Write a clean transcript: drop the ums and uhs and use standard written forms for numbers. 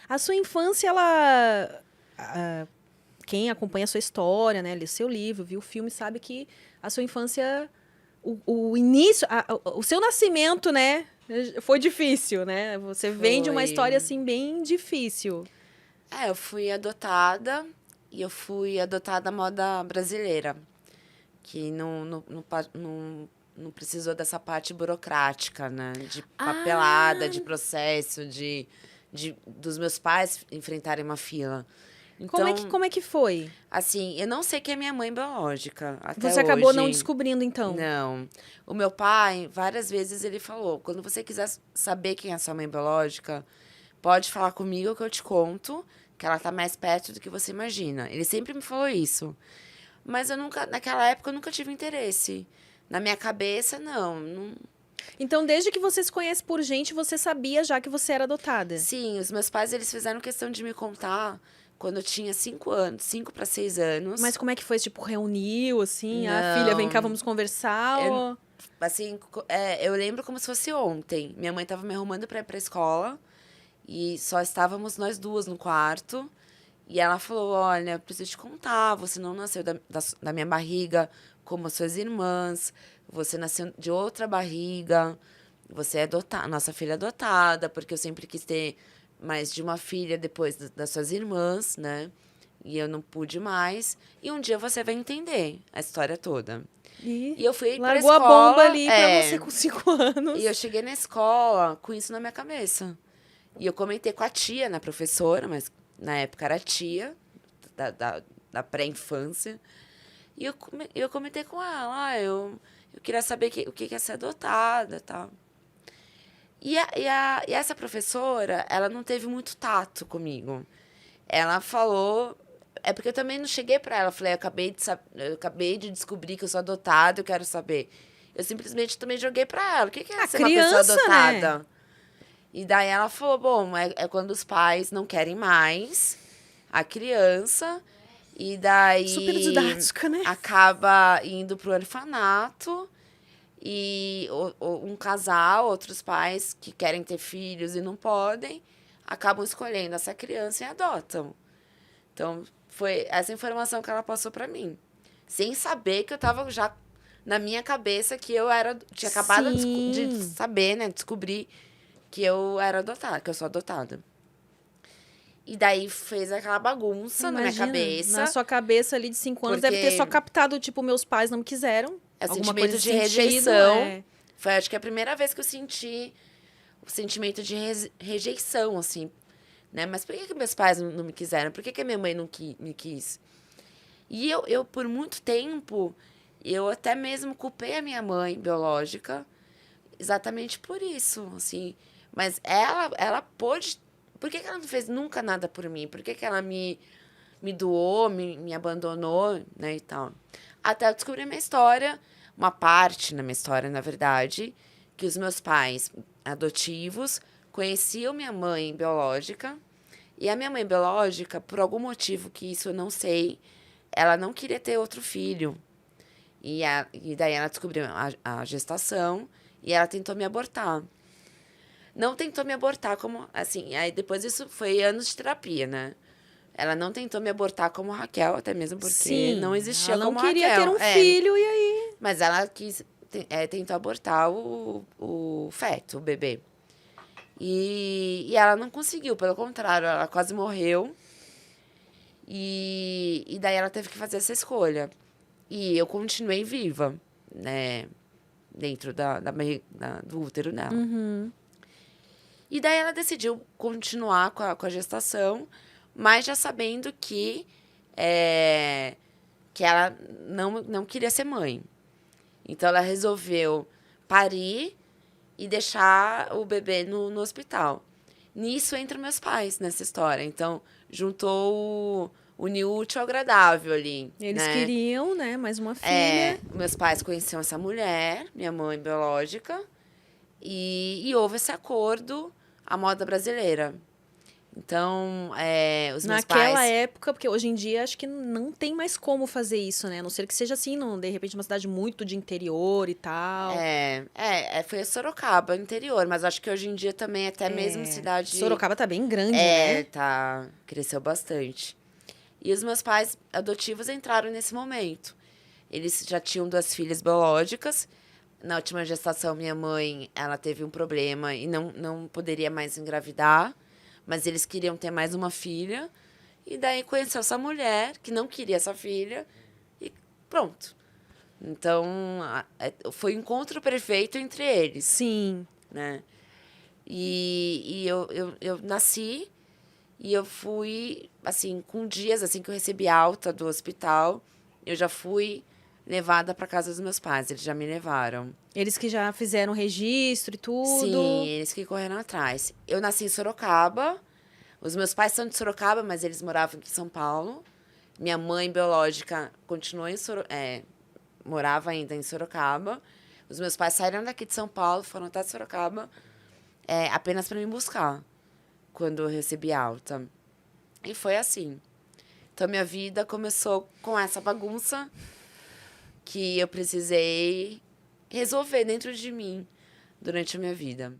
A sua infância, ela... quem acompanha a sua história, né? Lê seu livro, viu o filme, sabe que a sua infância... O início... o seu nascimento, né? Foi difícil, né? Você vem de uma história, Foi. assim, bem difícil. Eu fui adotada e eu fui adotada à moda brasileira, que não precisou dessa parte burocrática, né? De papelada, Ah! de processo, dos meus pais enfrentarem uma fila. Então, Como é que foi? assim, eu não sei quem é minha mãe biológica até Você acabou não hoje. descobrindo, então? Não. O meu pai, várias vezes, ele falou: quando você quiser saber quem é sua mãe biológica, pode falar comigo que eu te conto, que ela tá mais perto do que você imagina. Ele sempre me falou isso. Mas eu nunca, naquela época, eu nunca tive interesse. Na minha cabeça, não. Então, desde que você se conhece por gente, você sabia já que você era adotada? Sim, os meus pais, eles fizeram questão de me contar quando eu tinha 5 anos, 5 para 6 anos. Mas como é que foi? Tipo, reuniu, assim? Ah, filha, vem cá, Não, vamos conversar? eu, Ou... assim, eu lembro como se fosse ontem. Minha mãe tava me arrumando pra ir pra escola e só estávamos nós duas no quarto. E ela falou: olha, eu preciso te contar, você não nasceu da minha barriga como as suas irmãs, você nasceu de outra barriga, você é adotada, nossa filha é adotada, porque eu sempre quis ter mais de uma filha depois das suas irmãs, né? E eu não pude mais. E um dia você vai entender a história toda. Ih, E eu fui pra largou a bomba escola, ali pra você com 5 e eu anos. cheguei na escola com isso na minha cabeça. E eu comentei com a tia, né, professora, mas na época era tia, da, da, da pré-infância. E eu comentei com ela, eu queria saber o que é ser adotada e tal. E essa professora, ela não teve muito tato comigo. Ela falou... É porque eu também não cheguei pra ela. Falei, eu acabei de descobrir que eu sou adotada, eu quero saber. Eu simplesmente também joguei pra ela. O que é Ah, ser uma pessoa criança, né? adotada? E daí ela falou, bom, é quando os pais não querem mais a criança. E Super daí didática, né? acaba indo pro orfanato. E um casal, outros pais que querem ter filhos e não podem, acabam escolhendo essa criança e adotam. Então, foi essa informação que ela passou pra mim. Sem saber que eu tava já na minha cabeça que eu era. Tinha acabado de Sim. saber, né? Descobrir que eu era adotada, que eu sou adotada. E daí fez aquela bagunça na minha Imagina, na cabeça, sua cabeça ali de 5 anos, deve ter só porque captado, tipo, meus pais não me quiseram. é o Alguma coisa sentimento nesse de sentido, rejeição. é. Foi, acho que, a primeira vez que eu senti o sentimento de rejeição, assim, né? Mas por que meus pais não me quiseram? Por que a minha mãe não me quis? E eu, por muito tempo, eu até mesmo culpei a minha mãe biológica exatamente por isso, assim. Mas ela pôde... Por que ela não fez nunca nada por mim? Por que ela me doou, me abandonou, né, e tal? Até eu descobrir minha história, uma parte na minha história, na verdade, que os meus pais adotivos conheciam minha mãe biológica, e a minha mãe biológica, por algum motivo que isso eu não sei, ela não queria ter outro filho. E daí ela descobriu a gestação e ela tentou me abortar. Não tentou me abortar como, assim, aí depois isso foi anos de terapia, né? Ela não tentou me abortar como Raquel, até mesmo porque não Sim, ela existia não como queria ter Raquel. um filho, e aí? Mas ela tentou abortar o feto, o bebê. E ela não conseguiu, pelo contrário, ela quase morreu. E daí ela teve que fazer essa escolha. E eu continuei viva, né? Dentro do útero dela. Uhum. E daí ela decidiu continuar com a gestação, mas já sabendo que ela não queria ser mãe. Então ela resolveu parir e deixar o bebê no hospital. Nisso entram meus pais nessa história. Então juntou uniu o útil ao agradável ali, Eles né? queriam, né, mais uma filha. Meus pais conheciam essa mulher, minha mãe biológica, e houve esse acordo à moda brasileira. Então, os meus Naquela pais... época, porque hoje em dia acho que não tem mais como fazer isso, né? A não ser que seja assim, de repente uma cidade muito de interior e tal. Foi Sorocaba, interior, mas acho que hoje em dia também, até mesmo cidade... Sorocaba tá bem grande, né? Cresceu bastante. E os meus pais adotivos entraram nesse momento. Eles já tinham 2 filhas biológicas. Na última gestação, minha mãe, ela teve um problema e não poderia mais engravidar. Mas eles queriam ter mais uma filha. E daí conheceu essa mulher, que não queria essa filha. E pronto. Então, foi um encontro perfeito entre eles. Sim. Né? E eu nasci e eu fui, assim, com dias assim que eu recebi alta do hospital, eu já fui levada para casa dos meus pais, eles já me levaram. Eles que já fizeram o registro e Sim, tudo. eles que correram atrás. Eu nasci em Sorocaba, os meus pais são de Sorocaba, mas eles moravam aqui em São Paulo. Minha mãe biológica continuou morava ainda em Sorocaba. Os meus pais saíram daqui de São Paulo, foram até Sorocaba, apenas para me buscar, quando eu recebi alta. E foi assim. Então, minha vida começou com essa bagunça que eu precisei resolver dentro de mim durante a minha vida.